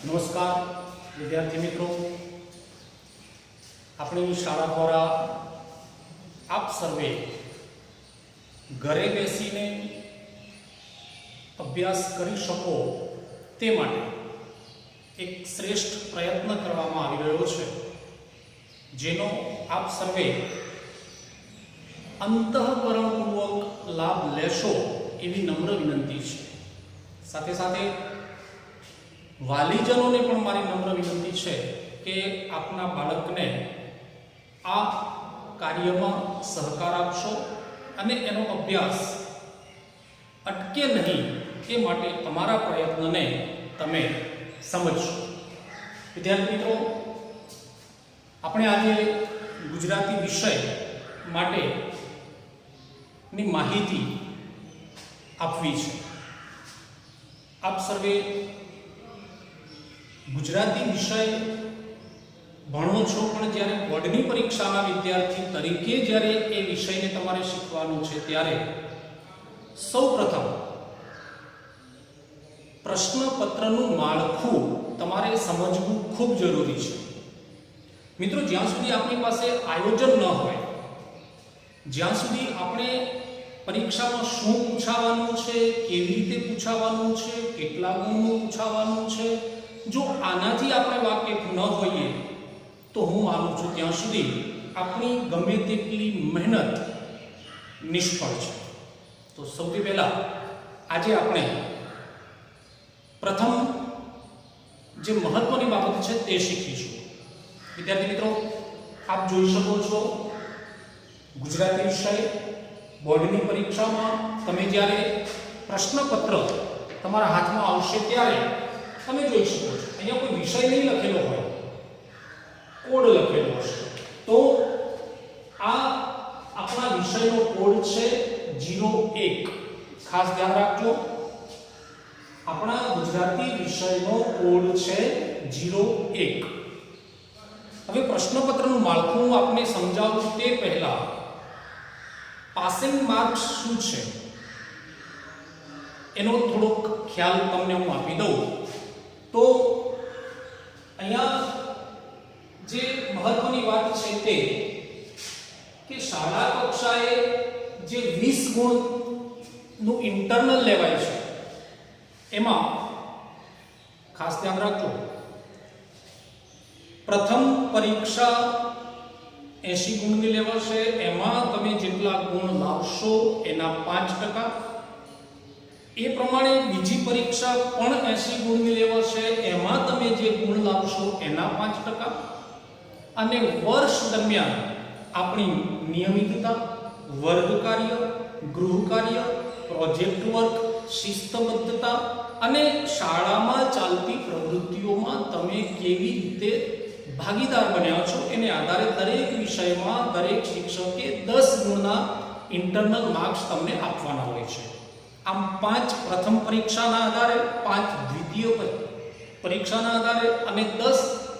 નમસ્કાર વિદ્યાર્થી મિત્રો, આપણી શાળા દ્વારા આપ સર્વે ઘરે બેસીને અભ્યાસ કરી શકો તે માટે એક શ્રેષ્ઠ પ્રયત્ન કરવામાં આવી રહ્યો છે, જેનો આપ સર્વે અંતઃકરણપૂર્વક લાભ લેશો એવી નમ્ર વિનંતી છે। સાથે સાથે વાલીજનોને પણ મારી નમ્ર વિનંતી છે કે આપના બાળકને આ કાર્યમાં સહકાર આપશો અને એનો અભ્યાસ અટકે નહીં એ માટે અમારા પ્રયત્નને તમે સમજશો। વિદ્યાર્થી મિત્રો, આપણે આજે ગુજરાતી વિષય માટેની માહિતી આપવી છે। આપ સર્વે ગુજરાતી વિષય ભણો છો, પણ જ્યારે બોર્ડની પરીક્ષાના વિદ્યાર્થી તરીકે જ્યારે એ વિષયને તમારે શીખવાનું છે, ત્યારે સૌપ્રથમ પ્રશ્નપત્રનું માળખું તમારે સમજવું ખૂબ જરૂરી છે। મિત્રો, જ્યાં સુધી આપણી પાસે આયોજન ન હોય, જ્યાં સુધી આપણે પરીક્ષામાં શું પૂછાવાનું છે, કેવી રીતે પૂછાવાનું છે, કેટલા ગુણનું પૂછાવાનું છે, જો આનાથી આપણે વાકેફ ન હોઈએ તો હું માનું છું ત્યાં સુધી આપણી ગમે તેટલી મહેનત નિષ્ફળ છે। તો સૌથી પહેલા આજે આપણે પ્રથમ જે મહત્વની બાબત છે તે શીખીશું। વિદ્યાર્થી મિત્રો, આપ જોઈ શકો છો, ગુજરાતી વિષય બોર્ડની પરીક્ષામાં તમે જ્યારે પ્રશ્નપત્ર તમારા હાથમાં આવશે ત્યારે તમે જોઈ શકો છો, અહીંયા કોઈ વિષય નહીં લખેલો હોય, કોડ લખેલો હશે। તો આ આપણા વિષયનો કોડ છે 01। ખાસ ધ્યાન રાખજો, આપણા ગુજરાતી વિષયનો કોડ છે 01। હવે પ્રશ્નપત્રનું માળખું આપને સમજાવું તે પહેલા પાસિંગ માર્ક્સ શું છે એનો થોડોક ખ્યાલ તમને હું આપી દઉં તો અહીંયા જે મહત્વની વાત છે તે કે શાળા કક્ષાએ જે 20 ગુણનું ઇન્ટરનલ લેવાય છે, એમાં ખાસ ધ્યાન રાખજો, પ્રથમ પરીક્ષા 80 ગુણની લેવાશે, એમાં તમે જેટલા ગુણ લાવશો એના 5%। એ પ્રમાણે બીજી પરીક્ષા પણ 80 ગુણની લેવાશે, એમાં તમે જે ગુણ લાવશો એના 5%। અને વર્ષ દરમિયાન આપણી નિયમિતતા, વર્ગ કાર્ય, ગૃહ કાર્ય, પ્રોજેક્ટ વર્ક, શિસ્તબદ્ધતા અને શાળામાં ચાલતી પ્રવૃત્તિઓમાં તમે કેવી રીતે ભાગીદાર બન્યા છો એને આધારે દરેક વિષયમાં દરેક શિક્ષકે 10 ગુણના ઇન્ટરનલ માર્ક્સ તમને આપવાના હોય છે। આમ 5 પ્રથમ પરીક્ષાના આધારે, 5 દ્વિતીય પરીક્ષાના આધારે અને 10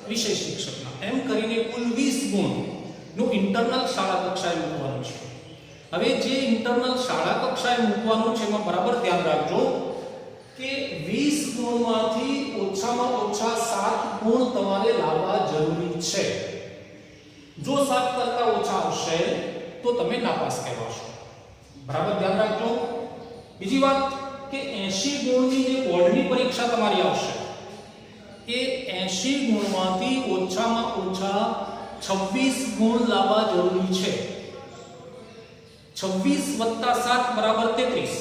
વિષય શિક્ષકના, એમ કરીને કુલ 20 ગુણનું ઇન્ટરનલ શાળા કક્ષાએ મૂકવાનું છે। હવે જે ઇન્ટરનલ શાળા કક્ષાએ મૂકવાનું છે એમાં બરાબર ધ્યાન રાખજો કે 20 ગુણમાંથી ઓછામાં ઓછા 7 ગુણ તમારે લાવવા જરૂરી છે। જો 7 કરતા ઓછા આવશે તો તમે નાપાસ કહેવાશો। બરાબર ધ્યાન રાખજો। બીજી વાત કે 80 ગુણની જે બોર્ડની પરીક્ષા તમારી આવશે, એ 80 ગુણમાંથી ઓછામાં ઓછા 26 ગુણ લાવવા જરૂરી છે। 26 + 7 = 33।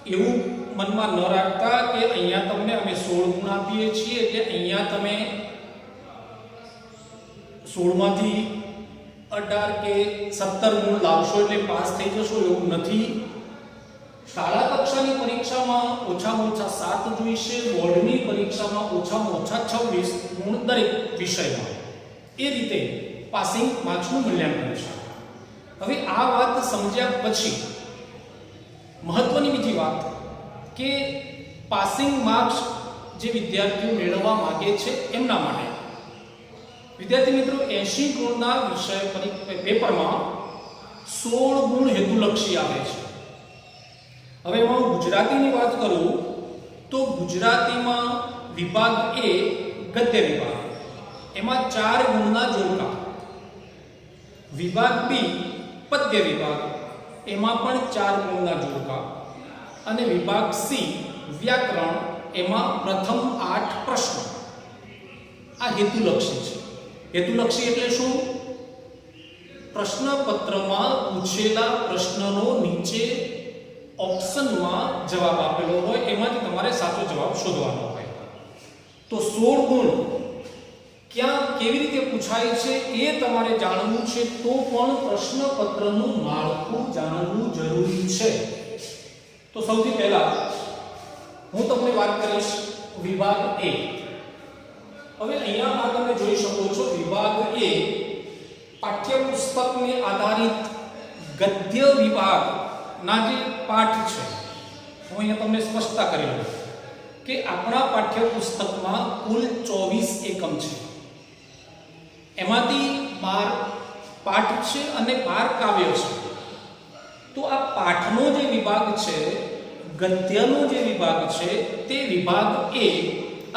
એવું મનમાં ન રાખતા કે અહીંયા તમને અમે 16 ગુણ આપીએ છીએ એટલે અહીંયા તમે 16 માંથી 18 કે 17 ગુણ લાવશો એટલે પાસ થઈ જશો, એવું નથી। શાળા કક્ષાની પરીક્ષામાં ઓછામાં ઓછા 7 જોઈશે, બોર્ડની પરીક્ષામાં ઓછામાં ઓછા 26 ગુણ દરેક વિષયમાં, એ રીતે પાસિંગ માર્ક્સનું મૂલ્યાંકન છે। હવે આ વાત સમજ્યા પછી મહત્વની બીજી વાત કે પાસિંગ માર્ક્સ જે વિદ્યાર્થીઓ મેળવવા માંગે છે એમના માટે વિદ્યાર્થી મિત્રો 80 ગુણના વિષય પેપરમાં 16 ગુણ હેતુલક્ષી આવે છે। હવે હું ગુજરાતીની વાત કરું તો ગુજરાતીમાં વિભાગ એ ગદ્ય વિભાગ, એમાં 4 ગુણના જોડકા. વિભાગ બી પદ્ય વિભાગ, એમાં પણ 4 ગુણના જોડકા. અને વિભાગ સી વ્યાકરણ, એમાં પ્રથમ 8 પ્રશ્નો. આ હેતુલક્ષી છે. હેતુલક્ષી એટલે શું? પ્રશ્નપત્રમાં પૂછેલા પ્રશ્નનો નીચે ઓપ્શનમાં જવાબ આપેલો હોય, એમાંથી તમારે સાચો જવાબ શોધવાનો હોય. તો 16 ગુણ ક્યાં કેવી રીતે પૂછાય છે એ તમારે જાણવું છે, તો પણ પ્રશ્નપત્રનું માળખું જાણવું જરૂરી છે. તો સૌથી પહેલા હું તમને વાત કરીશ વિભાગ એ. હવે અહીંયા તમે જોઈ શકો છો, વિભાગ એ પાઠ્યપુસ્તકને આધારિત ગદ્ય વિભાગના જે પાઠ છે, હું અહીંયા તમને સ્પષ્ટતા કરી લઉં કે આપણા પાઠ્યપુસ્તકમાં કુલ 24 એકમ છે. એમાંથી 12 પાઠ છે અને 12 કાવ્ય છે. તો આ પાઠનો જે વિભાગ છે, ગદ્યનો જે વિભાગ છે, તે વિભાગ એ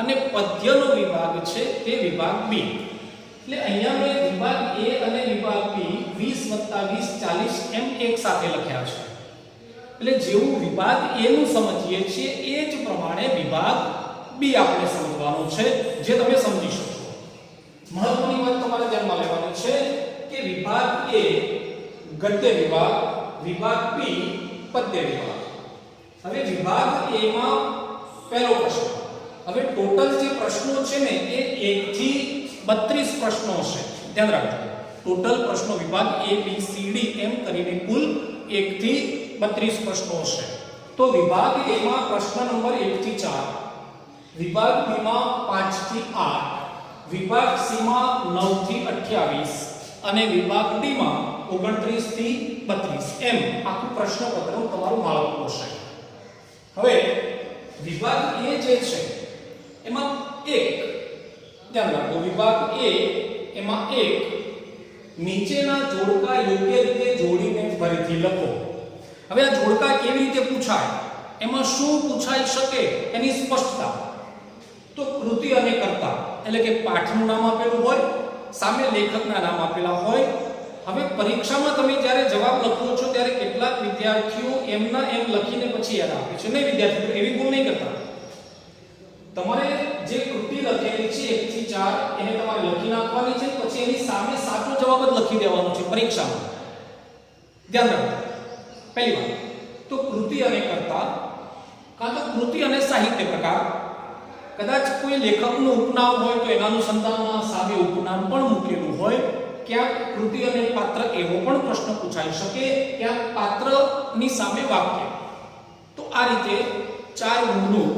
અને પદ્યનો વિભાગ છે તે વિભાગ બી. એટલે અહીંયા મેં વિભાગ એ અને વિભાગ બી 20 + 20 40 એમ એક સાથે લખ્યા છે. એટલે જેવું વિભાગ એ નું સમજીએ છીએ એ જ પ્રમાણે વિભાગ બી આપણે સમજવાનો છે, જે તમે સમજી શકો. મહત્વની વાત તમારે ધ્યાનમાં લેવાની છે કે વિભાગ એ ગદ્ય વિભાગ, વિભાગ બી પદ્ય વિભાગ. હવે વિભાગ એ માં પહેલો પ્રશ્ન. હવે ટોટલ જે પ્રશ્નો છે ને એ 1 થી 32 પ્રશ્નો છે. ધ્યાન રાખજો, ટોટલ પ્રશ્નો વિભાગ એ બી સી ડી એમ કરીને કુલ 1 થી 32 પ્રશ્નો છે. તો વિભાગ એ માં પ્રશ્ન નંબર 1 થી 4, વિભાગ બી માં 5 થી 8, વિભાગ સી માં 9 થી 28 અને વિભાગ ડી માં 29 થી 32 એમ આખું પ્રશ્નપત્રનું તમારું માળખું હશે. હવે વિભાગ એ જે છે એમાં એક ધ્યાન રાખો, વિભાગ એ એમાં એક નીચેના જોડકા યોગ્ય રીતે જોડીને ફરીથી લખો. હવે આ જોડકા કેવી રીતે પૂછાય, એમાં શું પૂછાઈ શકે એની સ્પષ્ટતા. તો કૃતિ અને કર્તા એટલે કે પાઠનું નામ આપેલું હોય, સામે લેખકના નામ આપેલા હોય. હવે પરીક્ષામાં તમે જ્યારે જવાબ લખો છો ત્યારે કેટલાક વિદ્યાર્થીઓ એમના એમ લખીને પછી યાદ આપે છે. નહીં વિદ્યાર્થીઓ, એવી ભૂલ નહીં કરતા. તમારે જે કૃતિ લખેલી છે 1 થી 4 એને તમારે લખી નાખવાની છે, પછી એની સામે સાચો જવાબ જ લખી દેવાનો છે પરીક્ષામાં. ધ્યાન રાખો. પહેલી વાત તો કૃતિ અને કર્તા, કાં તો કૃતિ અને સાહિત્ય પ્રકાર. કદાચ કોઈ લેખકનું ઉપનામ હોય તો એના અનુસંધાનમાં સામે ઉપનામ પણ મૂકેલું હોય. ક્યાંક કૃતિ અને પાત્ર એવો પણ પ્રશ્ન પૂછાઈ શકે, ક્યાંક પાત્રની સામે વાક્ય. તો આ રીતે 4 ગુણનું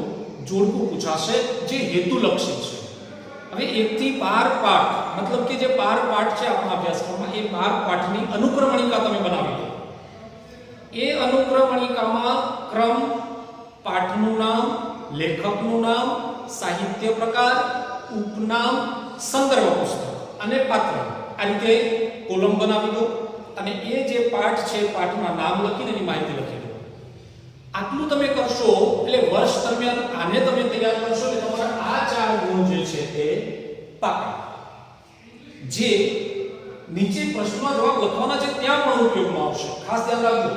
જોડકું પૂછાશે જે હેતુલક્ષી છે. હવે 1 થી 12 પાઠ, મતલબ કે જે 12 પાઠ છે આપણા અભ્યાસક્રમમાં, એ 12 પાઠની અનુક્રમણિકા તમે બનાવી દો. એ અનુક્રમણિકામાં ક્રમ, પાઠનું નામ, લેખકનું નામ, સાહિત્ય પ્રકાર, ઉપનામ, સંદર્ભ પુસ્તક અને પાત્ર, આ રીતે કોલમ બનાવી દો. અને એ જે પાઠ છે પાઠના નામ લખીને એની માહિતી લખી દો. આટલું તમે કરશો એટલે વર્ષ દરમિયાન આને તમે તૈયાર કરશો એટલે તમારા આ 4 ગુણ જે છે તે પાકા. જે નીચે પ્રશ્નનો જવાબ લખવાના છે ત્યાં પણ ઉપયોગમાં આવશે. ખાસ ધ્યાન રાખજો.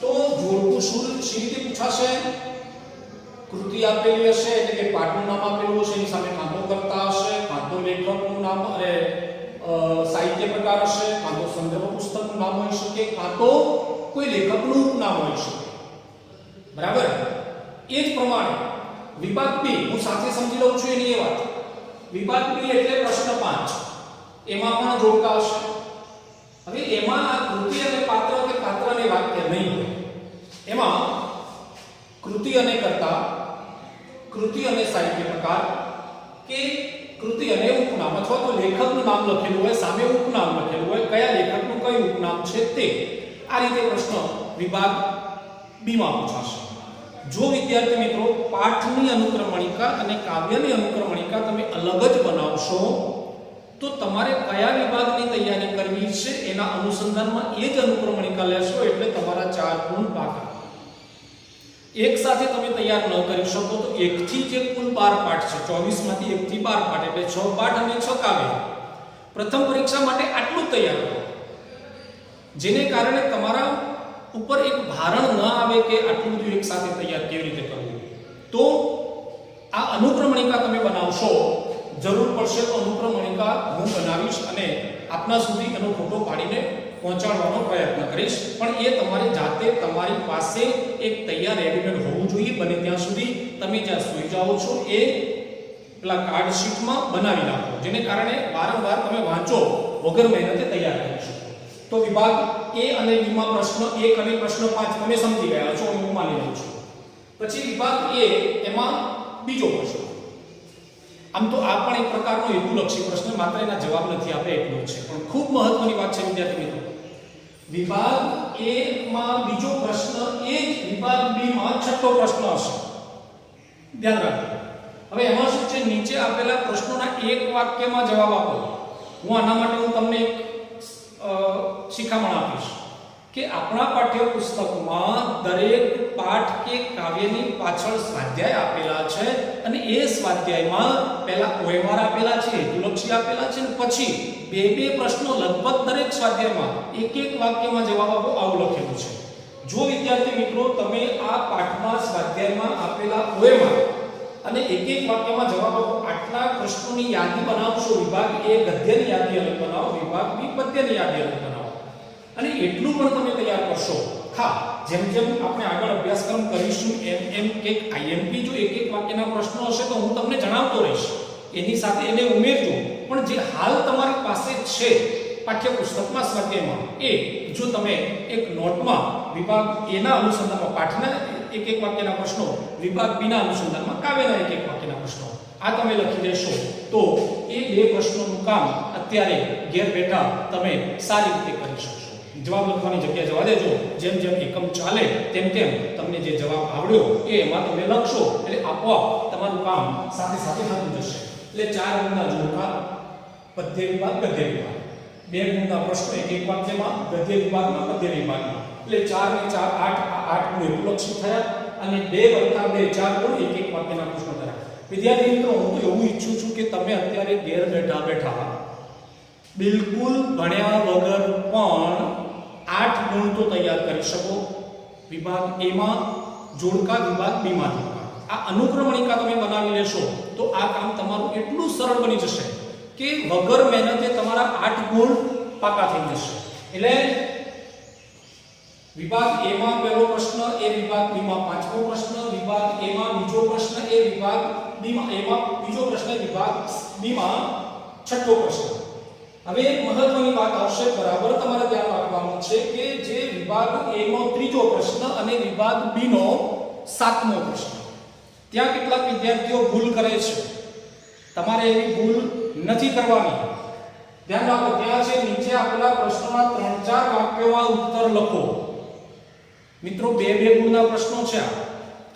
તો જોડકું શી રીતે પૂછાશે? કૃતિ આપેલી હશે એટલે કે પાઠનું નામ આપેલું હશે, એની સામે કાં તો કર્તા હશે, કાં તો લેખકનું નામ અને સાહિત્ય પ્રકાર હશે, કાં તો સંદર્ભ પુસ્તકનું નામ હોઈ શકે, કાં તો કોઈ લેખકનું નામ હોઈ શકે. બરાબર? એ જ પ્રમાણે વિભાગ બી હું સાથે સમજી લઉં છું એની એ વાત. વિભાગ બી એટલે પ્રશ્ન 5, એમાં પણ જોડકા હશે. હવે એમાં આ કૃતિ અને પાત્ર કે પાત્ર અને વાક્ય નહીં હોય. એમાં કૃતિ અને કર્તા, કૃતિ અને સાહિત્ય પ્રકાર કે કૃતિ અને ઉપનામ, અથવા તો લેખકનું નામ લખેલું હોય, સામે ઉપનામ લખેલું હોય, કયા લેખકનું કયું ઉપનામ છે તે. આ રીતે પ્રશ્ન વિભાગ બી માં પૂછાશે. જો વિદ્યાર્થી મિત્રો પાઠની અનુક્રમણિકા અને કાવ્યની અનુક્રમણિકા તમે અલગ જ બનાવશો તો તમારે કયા વિભાગની તૈયારી કરવી છે એના અનુસંધાનમાં એ જ અનુક્રમણિકા લેશો એટલે તમારા 4 ગુણ પાકા. એક સાથે તમે તૈયાર ન કરી શકો તો એકથી જે કુલ 12 પાઠ છે, 24 માંથી એકથી 12 પાઠ એટલે 6 પાઠ અને 6 કાવ્ય, પ્રથમ પરીક્ષા માટે આટલું તૈયાર કરો, જેને કારણે તમારા ઉપર એક ભારણ ન આવે કે આટલું બધું એક સાથે તૈયાર કેવી રીતે કરવું. તો આ અનુક્રમણિકા તમે બનાવશો, જરૂર પડશે તો અનુક્રમણિકા હું બનાવીશ અને આપના સુધી એનો ફોટો પાડીને પહોંચાડવાનો પ્રયત્ન કરીશ, પણ એ તમારે જાતે તમારી પાસે એક તૈયાર રેડીમેડ હોવું જોઈએ. બને ત્યાં સુધી તમે જ્યાં સૂઈ જાઓ છો એ પેલા કાર્ડ શીટમાં બનાવી નાખો, જેને કારણે વારંવાર તમે વાંચો વગર મહેનતે તૈયાર કરી શકો. તો વિભાગ એ અને બી માં પ્રશ્ન 1 અને પ્રશ્ન 5 તમે સમજી ગયા છો, હું માની લઉં છું. પછી વિભાગ એ એમાં બીજો પ્રશ્ન. આમ તો આ પણ એક પ્રકારનો હેતુલક્ષી પ્રશ્ન, માત્ર એના જવાબ નથી આપે એટલું જ છે, પણ ખૂબ મહત્વની વાત છે વિદ્યાર્થી મિત્રો. વિભાગ એ માં બીજો પ્રશ્ન એ જ વિભાગ બી માં છઠ્ઠો પ્રશ્ન હશે, ધ્યાન રાખજો. હવે એમાં શું છે, નીચે આપેલા પ્રશ્નોના એક વાક્યમાં જવાબ આપો. હું આના માટે હું તમને એક શિખામણ આપીશ કે આપણા પાઠ્યપુસ્તકમાં દરેક પાઠ કે કાવ્યની પાછળ સ્વાધ્યાય આપેલા છે અને એ સ્વાધ્યાયમાં પહેલા OMR આપેલા છે, હેતુલક્ષી આપેલા છે, અને પછી બે પ્રશ્નો લગભગ દરેક સ્વાધ્યાયમાં એક વાક્યમાં જવાબ આપો આવું લખેલું છે. જો વિદ્યાર્થી મિત્રો તમે આ પાઠમાં સ્વાધ્યાયમાં આપેલા OMR અને એક વાક્યમાં જવાબ આપો આટલા પ્રશ્નોની યાદી બનાવશો, વિભાગ એ ગદ્યની યાદી અલગ બનાવો, વિભાગ બી પદ્યની યાદી અલગ બનાવો, અને એટલું પણ તમે તૈયાર કરશો. હા, જેમ જેમ આપણે આગળ અભ્યાસક્રમ કરીશું એમ કે IMP જો એક વાક્યના પ્રશ્નો હશે તો હું તમને જણાવતો રહીશ, એની સાથે એને ઉમેરજો. પણ જે હાલ તમારી પાસે છે પાઠ્યપુસ્તકમાં સ્વાધ્યાયમાં, એ જો તમે એક નોટમાં વિભાગ એ ના અનુસંધાનમાં પાઠના એક વાક્યના પ્રશ્નો, વિભાગ બી ના અનુસંધાનમાં કાવ્યના એક વાક્યના પ્રશ્નો આ તમે લખી દેશો તો એ બે પ્રશ્નોનું કામ અત્યારે ઘેર બેઠા તમે સારી રીતે કરી શકશો. જવાબ લખવાની જગ્યા જવા દેજો, જેમ જેમ એકમ ચાલે તેમ તેમ તમને જે જવાબ આવડ્યો એ એમાં તમે લખશો એટલે આપોઆપ તમારું કામ સાથે સાથે થતું જશે. એટલે 4 ગુણના જોડકા, પદ્ય વિભાગ, ગદ્ય વિભાગ, 2 ગુણના પ્રશ્નો એક વાક્યમાં, ગદ્ય વિભાગમાં, પદ્ય વિભાગમાં, એટલે 4 ને 4 8, આ 8 ગુણ હેતુલક્ષી થયા અને 2 + 2 4 ગુણ એક વાક્યના પ્રશ્નો થયા. વિદ્યાર્થી મિત્રો, હું તો એવું ઈચ્છું છું કે તમે અત્યારે ઘેર બેઠા બિલકુલ ભણ્યા વગર પણ 8 ગુણ તો તૈયાર કરી શકો. વિભાગ એ માં જોડકા, વિભાગ બી માં જોડકા, આ અનુક્રમણિકા તમે બનાવી લેશો તો આ કામ તમારું એટલું સરળ બની જશે કે વગર મહેનતે તમારા 8 ગુણ પાકા થઈ જશે. એટલે વિભાગ એ માં પહેલો પ્રશ્ન, એ વિભાગ બી માં પાંચમો પ્રશ્ન, વિભાગ એ માં બીજો પ્રશ્ન, એ વિભાગ બી માં એ માં બીજો પ્રશ્ન, વિભાગ બી માં છઠ્ઠો પ્રશ્ન. હવે એક મહત્વની વાત આવશે, બરાબર તમારે ધ્યાન રાખવાનું છે કે જે વિભાગ એ નો ત્રીજો પ્રશ્ન અને વિભાગ બી નો સાતમો પ્રશ્ન, ત્યાં કેટલાક વિદ્યાર્થીઓ ભૂલ કરે છે. તમારે એવી ભૂલ નથી કરવાની. ધ્યાન રાખો, ત્યાં છે નીચે આપેલા પ્રશ્નોના 3-4 વાક્યોમાં ઉત્તર લખો. મિત્રો 2-2 ગુણના પ્રશ્નો છે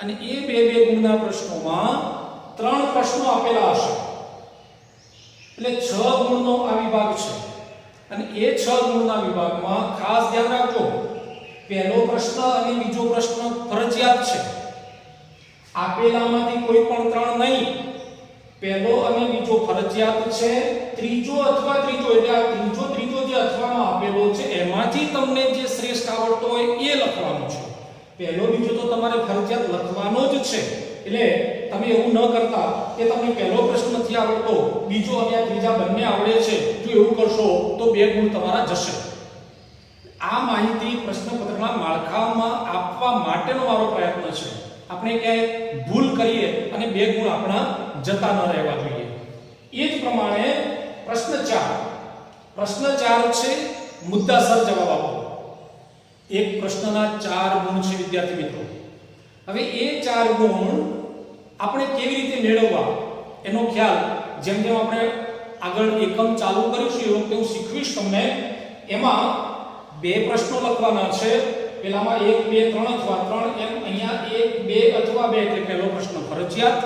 અને એ 2-2 ગુણના પ્રશ્નોમાં 3 પ્રશ્નો આપેલા હશે, એટલે 6 ગુણનો આ વિભાગ છે. અને એ 6 ગુણના વિભાગમાં ખાસ ધ્યાન રાખજો, પહેલો પ્રશ્ન અને બીજો પ્રશ્ન ફરજિયાત છે. આપેલામાંથી કોઈ પણ 3 નહીં, પહેલો અને બીજો ફરજિયાત છે. ત્રીજો અથવા ત્રીજો, એટલે આ ત્રીજો જે અથવામાં આપેલો છે એમાંથી તમને જે શ્રેષ્ઠ આવડતો હોય એ લખવાનું છે. પહેલો બીજો તો તમારે ફરજિયાત લખવાનો જ છે. એટલે તમે એવું ન કરતા કે તમને પહેલો પ્રશ્ન નથી આવડતો, બીજો અને આ ત્રીજા બંને આવડે છે, જો એવું કરશો તો 2 ગુણ તમારા જશે. આ માહિતી પ્રશ્નપત્રના માળખામાં આપવા માટેનો મારો પ્રયત્ન છે. આપણે ક્યાંય ભૂલ કરીએ અને 2 ગુણ આપણા જતા ન રહેવા જોઈએ. એ જ પ્રમાણે પ્રશ્ન 4 છે મુદ્દાસર જવાબ આપો. એક પ્રશ્નના 4 ગુણ છે વિદ્યાર્થી મિત્રો. હવે એ 4 ગુણ આપણે કેવી રીતે મેળવવા એનો ખ્યાલ જેમ જેમ આપણે આગળ એકમ ચાલુ કરીશું એ વખતે હું શીખવીશ તમને. એમાં 2 પ્રશ્નો લખવાના છે, પેલામાં 1 2 3 અથવા 3 એમ. અહીંયા 1 2 અથવા 2 એટલે પહેલો પ્રશ્ન ફરજિયાત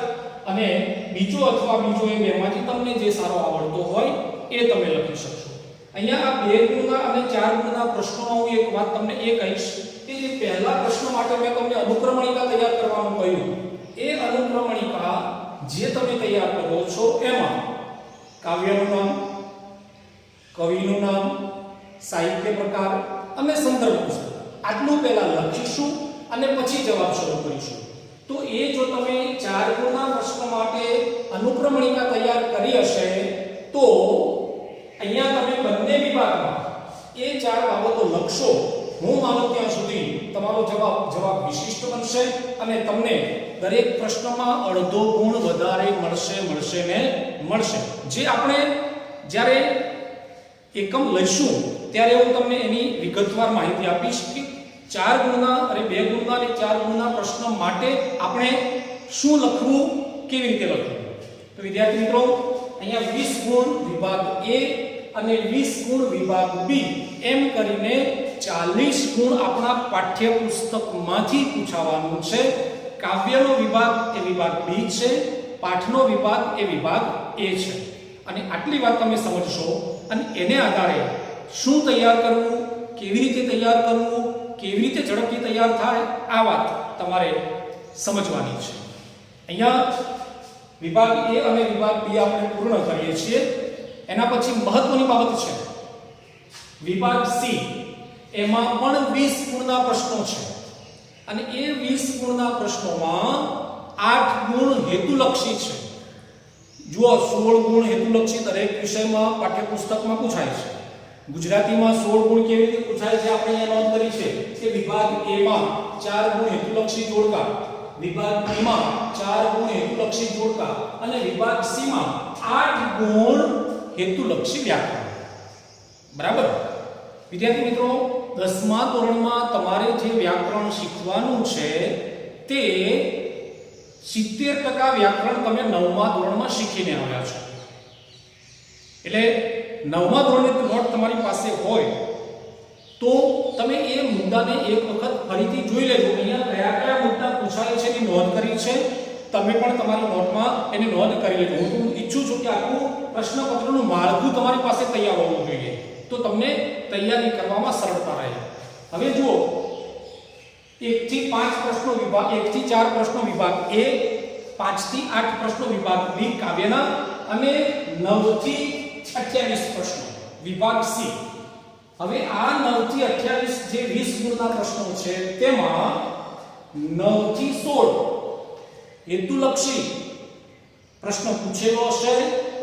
અને બીજો અથવા બીજો એ બેમાંથી તમને જે સારો આવડતો હોય એ તમે લખી શકશો. અહીંયા આ 2 ગુણના અને 4 ગુણના પ્રશ્નોમાં હું એક વાત તમને એ કહીશ કે જે પહેલા પ્રશ્ન માટે મેં તમને અનુક્રમણિકા તૈયાર કરવાનું કહ્યું. એ અનુક્રમણિકા જે તમે તૈયાર કરો છો એમાં કાવ્યનું નામ, કવિનું નામ, સાહિત્ય પ્રકાર અને સંદર્ભ પુસ્તક આટલું પહેલા લખીશું અને પછી જવાબ શરૂ કરીશું. તો એ જો તમે 4 ગુણના પ્રશ્ન માટે અનુક્રમણિકા તૈયાર કરી હશે તો અહીંયા તમે બંને વિભાગમાં એ 4 બાબતો લખશો. હું માનું ત્યાં સુધી તમારો જવાબ વિશિષ્ટ બનશે અને તમને દરેક પ્રશ્નમાં અડધો ગુણ વધારે મળશે. જે આપણે જ્યારે એકમ લઈશું ત્યારે હું તમને એની વિગતવાર માહિતી આપીશ કે 4 ગુણના અને 2 ગુણના અને 4 ગુણના પ્રશ્ન માટે આપણે શું લખવું, કેવી રીતે લખવું. તો વિદ્યાર્થી મિત્રો અહીંયા 20 ગુણ વિભાગ A અને 20 ગુણ વિભાગ B એમ કરીને 40 ગુણ આપણા પાઠ્યપુસ્તકમાંથી પૂછાવાનું છે. કાવ્યનો વિભાગ એ વિભાગ B છે, પાઠનો વિભાગ એ વિભાગ A છે. અને આટલી વાત તમે સમજશો અને એને આધારે શું તૈયાર કરવું, કેવી રીતે તૈયાર કરવું, કેવી રીતે ઝડપથી તૈયાર થાય આ વાત તમારે સમજવાની છે. અહીંયા વિભાગ A અને વિભાગ B આપણે પૂર્ણ કરીએ છીએ. એના પછી મહત્વની બાબત છે વિભાગ C. એમાં પણ 20 ગુણના પ્રશ્નો છે અને એ 20 ગુણના પ્રશ્નોમાં 8 ગુણ હેતુલક્ષી છે. જુઓ 16 ગુણ હેતુલક્ષી દરેક વિષયમાં પાઠ્યપુસ્તકમાં પૂછાય છે. ગુજરાતીમાં 16 ગુણ કેવી રીતે પૂછાય છે આપણે અહીંયા નોંધ કરી છે કે વિભાગ A માં 4 ગુણ હેતુલક્ષી જોડકા, વિભાગ B માં 4 ગુણ હેતુલક્ષી જોડકા અને વિભાગ C માં 8 ગુણ હેતુલક્ષી વ્યાકરણ. બરાબર વિદ્યાર્થી મિત્રો 10મા ધોરણમાં તમારે જે વ્યાકરણ શીખવાનું છે તે 70% વ્યાકરણ તમે 9મા ધોરણમાં શીખીને આવ્યા છો. એટલે 9મા ધોરણની નોટ તમારી પાસે હોય તો તમે એ મુદ્દાને એક વખત ફરીથી જોઈ લેજો. અહીંયા કયા કયા મુદ્દા પૂછાય છે એની નોંધ કરી છે. તમે પણ તમારી નોટમાં એની નોંધ કરી લેજો. હું ઈચ્છું છું કે આખું પ્રશ્નપત્રનું માળખું તમારી પાસે તૈયાર હોવું જોઈએ તો તમને તૈયારી કરવામાં સરળતા રહે. હવે જુઓ 1 થી 5 પ્રશ્નો વિભાગ 1 થી 4 પ્રશ્નો વિભાગ A, 5 થી 8 પ્રશ્નો વિભાગ B કાવ્યના અને 9 થી 28 પ્રશ્નો વિભાગ C. હવે આ 9 થી 28 જે 20 ગુણના પ્રશ્નો છે તેમાં 9 થી 16 હેતુલક્ષી પ્રશ્ન પૂછેલો હશે.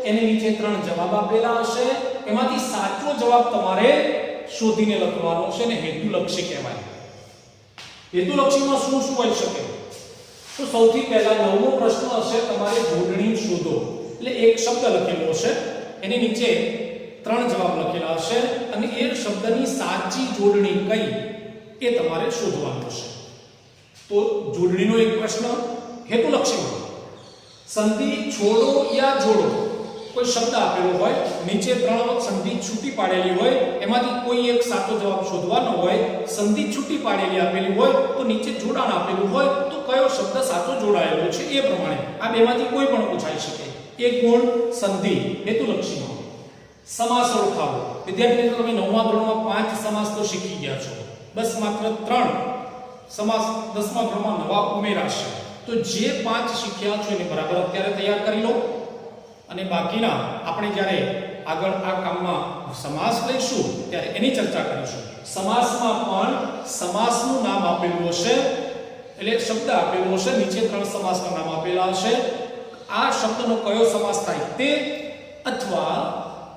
એની નીચે 3 જવાબ આપેલા હશે. એમાંથી સાચો જવાબ તમારે શોધીને લખવાનો છે અને હેતુલક્ષી કહેવાય. હેતુલક્ષીમાં શું શું હોઈ શકે? તો સૌથી પહેલા 9મો પ્રશ્ન હશે તમારે જોડણી શોધો. એટલે એક શબ્દ લખેલો હશે, એની નીચે 3 જવાબ લખેલા હશે અને એ શબ્દની સાચી જોડણી કઈ એ તમારે શોધવાનું છે. તો જોડણીનો એક પ્રશ્ન હેતુલક્ષીમાં સંધિ છોડો યા જોડો. કોઈ શબ્દ આપેલો હોય, નીચે 3 સંધિ છૂટી પાડેલી હોય, એમાંથી કોઈ એક સાચો જવાબ શોધવાનો હોય. સંધિ છૂટી પાડેલી આપેલી હોય તો નીચે જોડાણ આપેલું હોય તો કયો શબ્દ સાચો જોડાયેલો છે એ પ્રમાણે આ બેમાંથી કોઈ પણ પૂછાઈ શકે. એક ગુણ સંધિ હેતુલક્ષીમાં. સમાસ ઓળખાવો. વિદ્યાર્થી મિત્રો તમે 9મા ધોરણમાં 5 સમાસ તો શીખી ગયા છો, બસ માત્ર 3 સમાસ 10મા ધોરણમાં નવા ઉમેરાશે. તો જે 5 શીખ્યા છો એને બરાબર અત્યારે તૈયાર કરી લો અને બાકીના આપણે જ્યારે આગળ આ કામમાં સમાસ લઈશું ત્યારે એની ચર્ચા કરીશું. સમાસમાં પણ સમાસનું નામ આપેલું હશે, એટલે શબ્દ આપેલો હશે, નીચે 3 સમાસના નામ આપેલા હશે. આ શબ્દનો કયો સમાસ થાય તે અથવા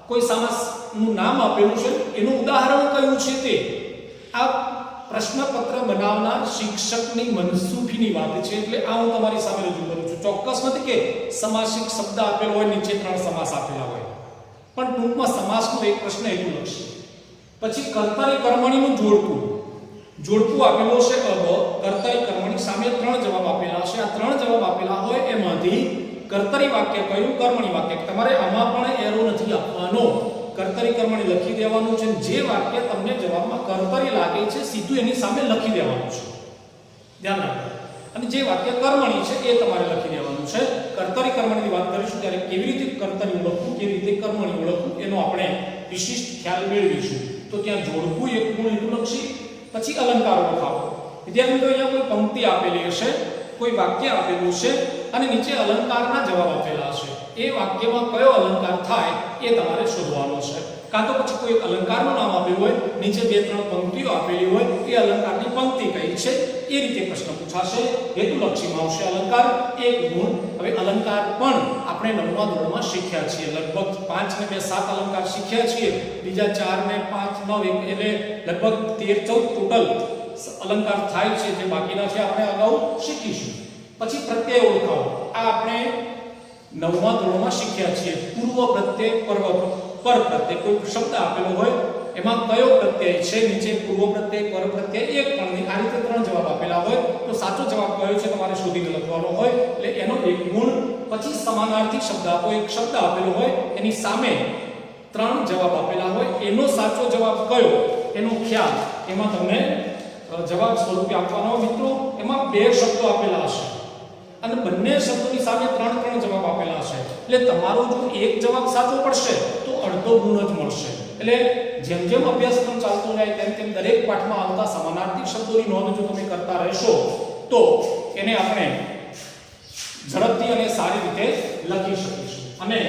કોઈ સમાસનું નામ આપેલું છે એનું ઉદાહરણ કયું છે તે આ પ્રશ્નપત્ર બનાવનાર શિક્ષકની મનસુખીની વાત છે. એટલે આ હું તમારી સામે રજૂ કરું છું. ચોક્કસ નથી કે સમાસિક શબ્દ આપેલો હોય, નીચે 3 સમાસ આપેલા હોય, પણ ટૂંકમાં સમાસનો એક પ્રશ્ન હેતુલક્ષી. પછી કર્તરી કર્મણીનું જોડકું આપેલો છે અબ. કર્તરી કર્મણી સામે 3 જવાબ આપેલા છે. આ 3 જવાબ આપેલા હોય એમાંથી કર્તરી વાક્ય કયું, કર્મણી વાક્ય. તમારે આમાં પણ એરો નથી આપવાનો. કર્તરી કર્મણી લખી દેવાનું છે. જે વાક્ય તમને જવાબમાં કર્તરી લાગે છે સીધું એની સામે લખી દેવાનું છે. ધ્યાન રાખો. અને જે વાક્ય કર્મણી છે એ તમારે લખી દેવાનું છે. કર્તરી કર્મણીની વાત કરીશું ત્યારે કેવી રીતે કર્તરી ઓળખવું, કેવી રીતે કર્મણી ઓળખવું એનો આપણે વિશિષ્ટ ખ્યાલ મેળવીશું. તો ત્યાં જોડકું એક ગુણ હેતુલક્ષી. પછી અલંકાર ઓળખાવો. વિદ્યાર્થી મિત્રો અહીંયા કોઈ પંક્તિ આપેલી હશે, કોઈ વાક્ય આપેલું છે અને નીચે અલંકારના જવાબ આપેલા હશે. એ વાક્યમાં કયો અલંકાર થાય એ તમારે શોધવાનો છે. કાં તો પછી કોઈ અલંકારનું નામ આપેલું હોય, નીચે બે ત્રણ પંક્તિઓ આપેલી હોય, એ અલંકારની પંક્તિ કઈ છે એ રીતે પ્રશ્ન પૂછાશે. હેતુલક્ષીમાં આવશે અલંકાર, એક ગુણ. હવે અલંકાર પણ આપણે 9મા ધોરણમાં શીખ્યા છીએ. લગભગ 5 ને 2 7 અલંકાર શીખ્યા છીએ. બીજા 4 ને 5 9 એટલે લગભગ 13 14 ટોટલ અલંકાર થાય છે, જે બાકીના છે આપણે અગાઉ શીખીશું. પછી પ્રત્યય ઓળખાવો, આ આપણે 9મા ધોરણમાં શીખ્યા છીએ. પૂર્વ પ્રત્યય, પર પ્રત્યય, કોઈ શબ્દ આપેલો હોય એમાં કયો પ્રત્યય છે, નીચે પૂર્વ પ્રત્યય, પર પ્રત્યય, એક પણ નહીં, આ રીતે 3 જવાબ આપેલા હોય તો સાચો જવાબ કયો છે તમારે શોધીને લખવાનો હોય, એટલે એનો એક ગુણ. પછી સમાનાર્થી શબ્દ આપો, એક શબ્દ આપેલો હોય એની સામે 3 જવાબ આપેલા હોય, એનો સાચો જવાબ કયો એનો ખ્યાલ એમાં તમને જવાબ સ્વરૂપે આપવાનો. મિત્રો એમાં 2 શબ્દો આપેલા હશે અને બંને શબ્દોની સામે 3 જવાબ આપેલા હશે, એટલે તમારો જો એક જવાબ સાચો પડશે તો અડધો ગુણ જ મળશે. એટલે જેમ જેમ અભ્યાસક્રમ ચાલતો જાય તેમ તેમ દરેક પાઠમાં આવતા સમાનાર્થી શબ્દોની નોંધ જો તમે કરતા રહેશો તો એને આપણે ઝડપથી અને સારી રીતે લખી શકીશું. અને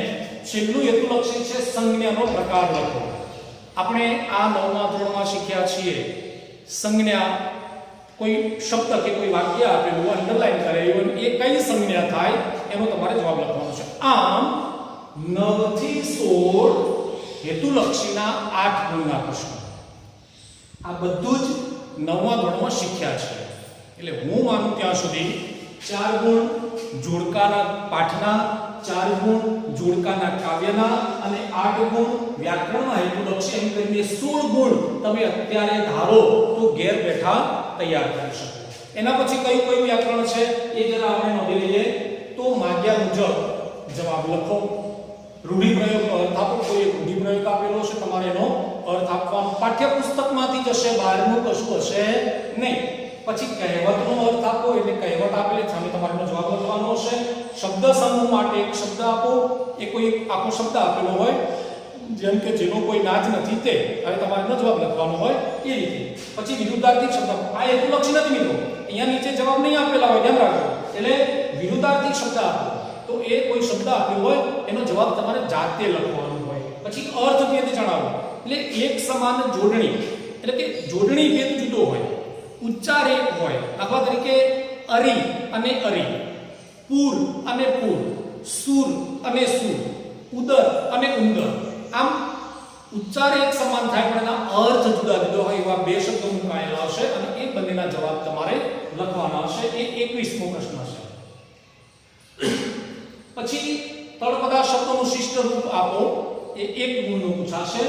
છેલ્લું હેતુલક્ષી છે સંજ્ઞાનો પ્રકાર લખો. આપણે આ 9મા ધોરણમાં શીખ્યા છીએ સંજ્ઞા, કોઈ શબ્દ કે કોઈ વાક્ય આપેલું અંડરલાઈન કરેલું એ કઈ સંજ્ઞા થાય એનો તમારે જવાબ લખવાનો છે. આમ 9 થી 16 હેતુલક્ષીના 8 ગુણના પ્રશ્નો આ બધું જ 9મા ધોરણમાં શીખ્યા છે. એટલે હું માનું ત્યાં સુધી 4 ગુણ જોડકાના પાઠના, 4 ગુણ જોડકાના કાવ્યના અને 8 ગુણ વ્યાકરણના હેતુલક્ષી, એમ કરીને 16 ગુણ તમે અત્યારે ધારો તો ઘેર બેઠા તૈયાર કરી શકો. એના પછી કયું વ્યાકરણ છે એ જરા આપણે નોંધી લઈએ. તો માગ્યા મુજબ જવાબ લખો. રૂઢિપ્રયોગનો અર્થ આપો, કોઈ એક રૂઢિપ્રયોગ આપેલો છે, તમારે એનો અર્થ આપવાનો. પાઠ્યપુસ્તકમાંથી જશે, બહારનું કશું હશે નહીં. પછી કહેવતનો અર્થ આપો, એટલે કહેવત આપેલી છે, તમારે એનો જવાબ લખવાનો હશે. શબ્દ સમૂહ માટે એક શબ્દ આપો, એ કોઈ આખો શબ્દ આપેલો હોય, જેમ કે જેનો કોઈ નાજ નથી તે, હવે તમારે એનો જવાબ લખવાનો હોય એ રીતે. પછી વિરુદ્ધાર્થી શબ્દ, આ હેતુલક્ષી નથી મિત્રો, અહીંયા નીચે જવાબ નહીં આપેલા હોય, ધ્યાન રાખજો. એટલે વિરુદ્ધાર્થી શબ્દ આપો તો એ કોઈ શબ્દ આપ્યો હોય એનો જવાબ તમારે જાતે લખવાનો હોય. પછી અર્થભેદ જણાવો, એટલે એક સમાન જોડણી, એટલે કે જોડણી ભેદ જુદો હોય, ઉચ્ચાર એક હોય. દાખલા તરીકે અરી અને અરી, પૂર અને પૂર, સુર અને સુર, ઉદર અને ઉંદર. આમ ઉચ્ચાર એક સમાન થાય પણ એના અર્થ જુદા જુદા હોય એવા 2 શબ્દો મુકાયેલા હશે અને એ બંનેના જવાબ તમારે લખવાના હશે. એ 21મો પ્રશ્ન છે. પછી તળપદા શબ્દોનું શિષ્ટ રૂપ આપો, એ 1 ગુણનું પૂછાશે.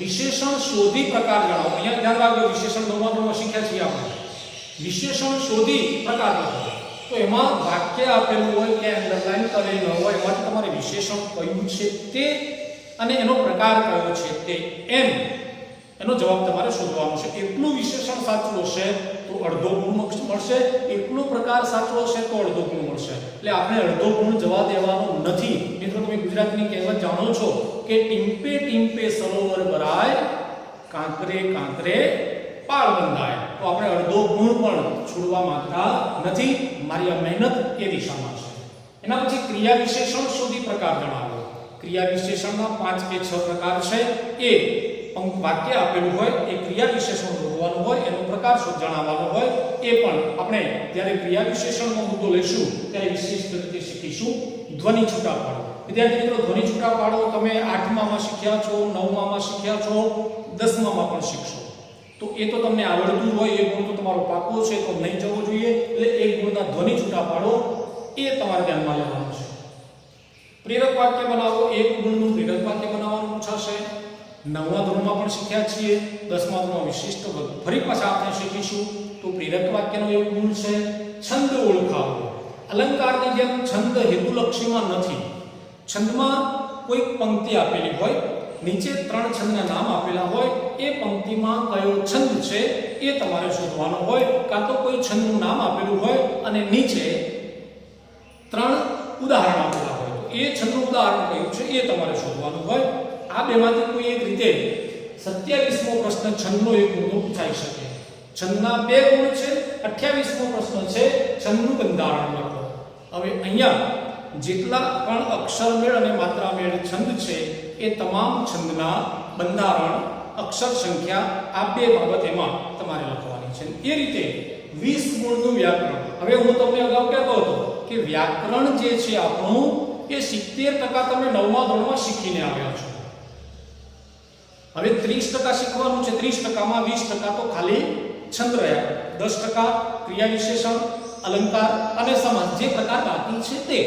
વિશેષણ શોધી પ્રકાર જણાવો. અહીંયા ધ્યાન રાખજો, વિશેષણ 9મા ધોરણમાં શીખ્યા છીએ આપણે. વિશેષણ શોધી પ્રકાર લખો તો એમાં વાક્ય આપેલું હોય કે અંડરલાઈન કરેલું હોય, એમાંથી તમારે વિશેષણ કયું છે તે અને એનો પ્રકાર કયો છે તે, એમ એનો જવાબ તમારે શોધવાનો છે. એટલું વિશેષણ સાચું હશે તો અડધો ગુણ મળશે, એટલો પ્રકાર સાચો હશે તો અડધો ગુણ મળશે. એટલે આપણે અડધો ગુણ જવા દેવાનો નથી. મિત્રો તમે ગુજરાતીની કહેવત જાણો છો કે ટીમ્પે ટીમ્પે સરોવર ભરાય, કાંકરે કાંકરે પાળ બંધાય. તો આપણે અડધો ગુણ પણ છોડવા માંગતા નથી. મારી આ મહેનત એ દિશામાં છે. એના પછી ક્રિયા વિશેષણ શોધી પ્રકાર જણાવો. ક્રિયા વિશેષણના 5 કે 6 પ્રકાર છે. એ વાક્ય આપેલું હોય, એ ક્રિયા વિશેષણ શોધવાનું હોય, એનો પ્રકાર જણાવવાનો હોય. એ પણ આપણે જ્યારે ક્રિયા વિશેષણનો મુદ્દો લઈશું ત્યારે વિશેષ રીતે શીખીશું. ધ્વનિ છૂટા પાડો. વિદ્યાર્થી મિત્રો, ધ્વનિ છૂટા પાડો તમે 8મામાં શીખ્યા છો, 9મામાં શીખ્યા છો, 10મામાં પણ શીખશો. તો એ તો તમને આવડતું હોય, એ ગુણ તો તમારો પાકો છે, તો નહીં જવો જોઈએ. એટલે એક ગુણના ધ્વનિ છૂટા પાડો એ તમારે ધ્યાનમાં લેવાનું છે. પ્રેરક વાક્ય બનાવો, 1 ગુણનું પ્રેરક વાક્ય બનાવવાનું પૂછાશે. 9મા ધોરણમાં પણ શીખ્યા છીએ, 10મા ધોરણમાં વિશિષ્ટ ફરી પાછા આપણે શીખીશું. તો પ્રેરક વાક્યનો 1 ગુણ છે. છંદ ઓળખાવો. અલંકારની જેમ છંદ હેતુલક્ષીમાં નથી. છંદમાં કોઈ પંક્તિ આપેલી હોય, નીચે 3 છંદના નામ આપેલા હોય, એ પંક્તિમાં કયો છંદ છે એ તમારે શોધવાનો હોય. કાં તો કોઈ છંદનું નામ આપેલું હોય અને નીચે 3 ઉદાહરણ આપેલા હોય, તો એ છંદનું ઉદાહરણ કયું છે એ તમારે શોધવાનું હોય. આ બેમાંથી કોઈ એક રીતે 27મો પ્રશ્ન છંદનો 1 મુદ્દો પૂછાઈ શકે. છંદના 2 ગુણ છે. 28મો પ્રશ્ન છે છંદનું બંધારણ લખો. હવે અહીંયા જેટલા પણ અક્ષરમેળ અને માત્રામેળ છંદ છે એ તમામ છંદના બંધારણ, અક્ષર સંખ્યા આ 2 બાબત એમાં તમારે લખવાની છે. એ રીતે 20 ગુણનું વ્યાકરણ. હવે હું તમને અગાઉ કહેતો હતો કે વ્યાકરણ જે છે આપણું એ 70% તમે 9મા ધોરણમાં શીખીને આવ્યા છો. હવે 30% શીખવાનું છે. 30%માં 20% તો ખાલી છંદ રહ્યા, 10% ક્રિયા વિશેષણ, અલંકાર અને સમાસ જે પ્રકાર બાકી છે તે,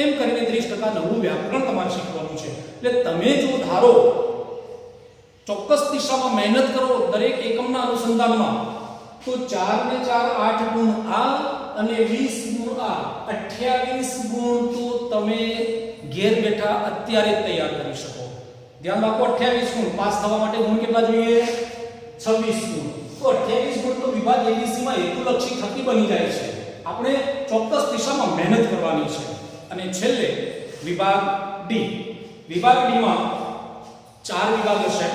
એમ કરીને 30% નવું વ્યાકરણ તમારે શીખવાનું છે. એટલે તમે જો ધારો ચોક્કસ દિશામાં મહેનત કરો દરેક એકમના અનુસંધાનમાં, તો 4 ને 4 8 ગુણ આ અને 20 ગુણ આ 28 ગુણ તો તમે ઘેર બેઠા અત્યારે જ તૈયાર કરી શકો. ધ્યાન રાખો, 28 ગુણ પાસ થવા માટે ગુણ કેટલા જોઈએ? 26 ગુણ. તો 28 ગુણ તો વિભાગ ABC માં હેતુલક્ષી થકી બની જાય છે. આપણે ચોક્કસ દિશામાં મહેનત કરવાની છે. અને છેલ્લે વિભાગ ડી. વિભાગ ડી માં 4 વિભાગ હશે.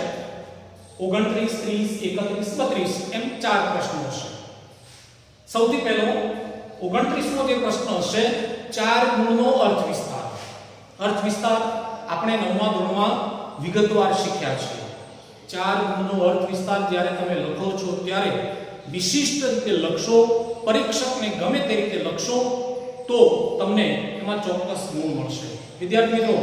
29 30 31 32 એમ 4 પ્રશ્નો હશે. સૌથી પહેલો 29મો જે પ્રશ્ન હશે 4 ગુણનો અર્થ વિસ્તાર. અર્થ વિસ્તાર આપણે 9મા ધોરણમાં વિગતવાર શીખ્યા છે. 4 ગુણનો અર્થ વિસ્તાર જ્યારે તમે લખો છો ત્યારે વિશિષ્ટ રીતે લખશો, પરીક્ષકને ગમે તે રીતે લખશો તો તમને એમાં ચોક્કસ ગુણ મળશે. વિદ્યાર્થી મિત્રો,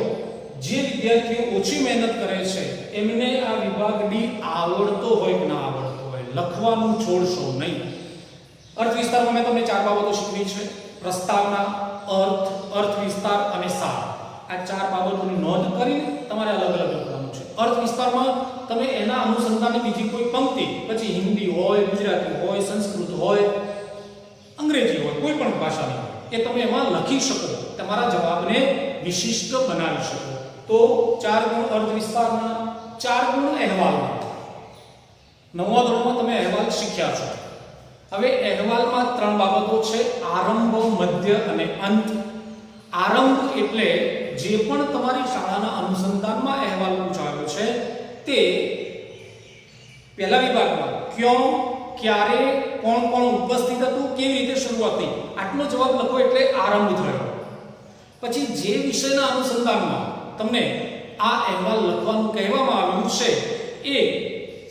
જે વિદ્યાર્થીઓ ઓછી મહેનત કરે છે એમને આ વિભાગ ડી આવડતો હોય કે ના આવડતો હોય, લખવાનું છોડશો નહીં. અર્થ વિસ્તારમાં મેં તમને 4 બાબતો શીખવી છે: પ્રસ્તાવના, અર્થ, અર્થ વિસ્તાર અને સાર. આ 4 બાબતોની નોંધ કરીને તમારે અલગ અલગ લખવાનું છે. અર્થ વિસ્તારમાં તમે એના અનુસંધાને બીજી કોઈ પંક્તિ, પછી હિન્દી હોય, ગુજરાતી હોય, સંસ્કૃત હોય, અંગ્રેજી હોય, કોઈ પણ ભાષાની, એ તમે એમાં લખી શકો, તમારા જવાબને વિશિષ્ટ બનાવી શકો. તો 4 ગુણ અર્થ વિસ્તારના, 4 ગુણ અહેવાલમાં. 9મા ધોરણમાં તમે અહેવાલ શીખ્યા છો. હવે અહેવાલમાં 3 બાબતો છે: આરંભ, મધ્ય અને અંત. આરંભ એટલે જે પણ તમારી શાળાના અનુસંધાનમાં અહેવાલ પૂછાયો છે તે પહેલા વિભાગમાં ક્યાં, ક્યારે, કોણ કોણ ઉપસ્થિત હતું, કેવી રીતે શરૂઆત થઈ, આટલો જવાબ લખો એટલે આરંભ થયો. પછી જે વિષયના અનુસંધાનમાં તમને આ અહેવાલ લખવાનું કહેવામાં આવ્યું છે એ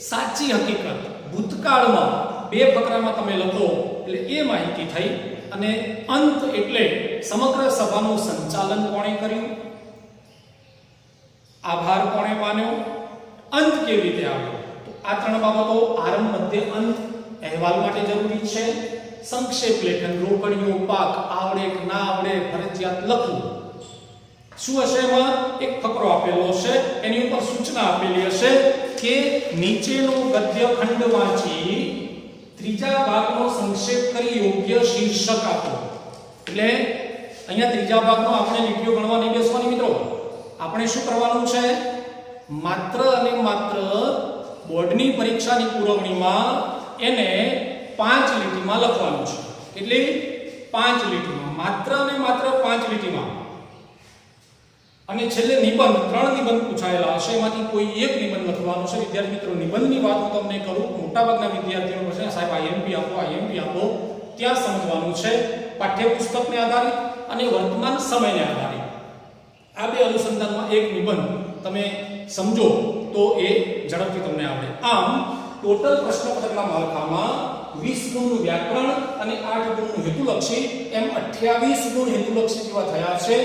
સાચી હકીકત ભૂતકાળમાં 2 ફકરામાં તમે લખો એટલે એ માહિતી થઈ. અને અંત એટલે સમગ્ર સભાનું સંચાલન કોણે કર્યું, આભાર કોણે માન્યો, અંત કેવી રીતે આવ્યો. તો આ 3 બાબતો આરંભ, મધ્ય, અંત અહેવાલ માટે જરૂરી છે. સંક્ષેપ લેખન, રોકડીઓ, પાક, આવડે કે ના આવડે ફરજિયાત લખવું. શું હશે એમાં? એક ફકરો આપેલો હશે, એની ઉપર સૂચના આપેલી હશે કે નીચેનો ગદ્ય ખંડ વાંચી ત્રીજા ભાગનો સંક્ષેપ કરી યોગ્ય શીર્ષક આપો. એટલે અહીંયા ત્રીજા ભાગનો આપણે લીટીઓ ગણવા નહીં બેસવાની મિત્રો. આપણે શું કરવાનું છે? માત્ર અને માત્ર બોર્ડની પરીક્ષાની પુરવણીમાં એને 5 લીટીમાં લખવાનું છે. એટલે 5 લીટીમાં, માત્ર અને માત્ર 5 લીટીમાં. અને છેલ્લે નિબંધ, 3 નિબંધ પૂછાયેલા હશે, એમાંથી કોઈ એક નિબંધ લખવાનો છે. વિદ્યાર્થી મિત્રો, નિબંધની વાત હું તમને કરું, મોટાભાગના વિદ્યાર્થીઓ પ્રશ્ન સાહેબ આઈએમપી આપો, ત્યાં સમજવાનું છે. પાઠ્યપુસ્તકને આધારિત અને વર્તમાન સમયને આધારિત આ 2 અનુસંધાનમાં એક નિબંધ તમે સમજો તો એ ઝડપથી તમને આવડે. આમ ટોટલ પ્રશ્નપત્રના માળખામાં 20 ગુણનું વ્યાકરણ અને 8 ગુણનું હેતુલક્ષી એમ 28 ગુણ હેતુલક્ષી જેવા થયા છે.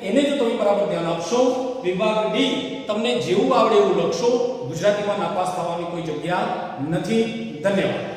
એને જો તમે બરાબર ધ્યાન આપશો, વિભાગ ડી તમને જેવું આવડે એવું લખશો. ગુજરાતીમાં નાપાસ થવાની કોઈ જગ્યા નથી. ધન્યવાદ.